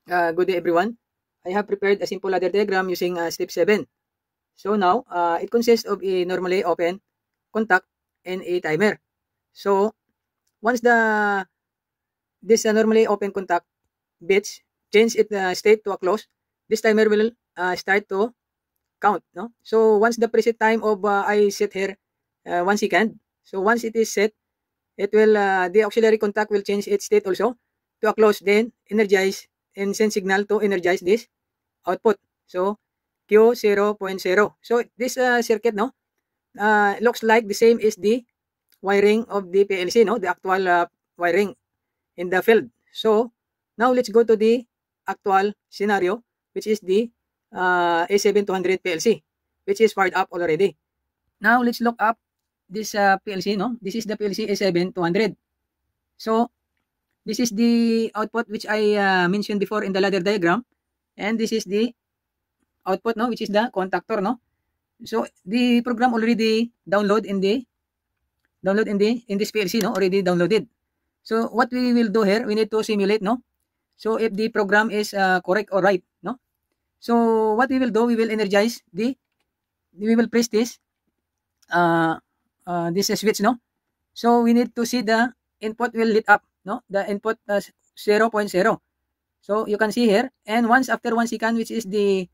Good day everyone. I have prepared a simple ladder diagram using step 7. So now, it consists of a normally open contact and a timer. So once this normally open contact bits change its state to a close, this timer will start to count. No? So once the preset time of I set here 1 second. So once it is set, it will the auxiliary contact will change its state also to a close, then energize and send signal to energize this output. So Q 0.0. So this circuit looks like the same as the wiring of the PLC, the actual wiring in the field. So now let's go to the actual scenario, which is the A7200 PLC, which is fired up already. Now let's look up this PLC. This is the PLC A7200. So this is the output which I mentioned before in the ladder diagram, and this is the output, which is the contactor. So the program already download in this PLC, already downloaded. So what we will do here, we need to simulate, so if the program is correct or right, so what we will do, we will energize we will press this switch, so we need to see the input will lit up, the input 0.0. So you can see here, and once after 1 second, which is the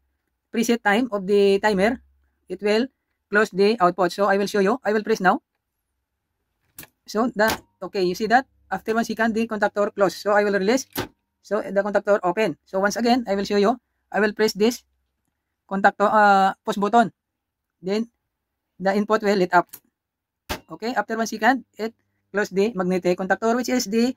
preset time of the timer, it will close the output. So I will show you. I will press now. So okay, you see that after 1 second the contactor close. So I will release. So the contactor open. So once again, I will show you. I will press this contactor push button. Then the input will lit up. Okay, after 1 second, it close the magnetic contactor, which is the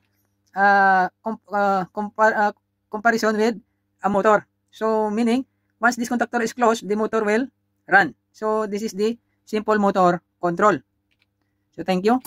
comparison with a motor. So meaning, once this contactor is closed, the motor will run. So this is the simple motor control. So thank you.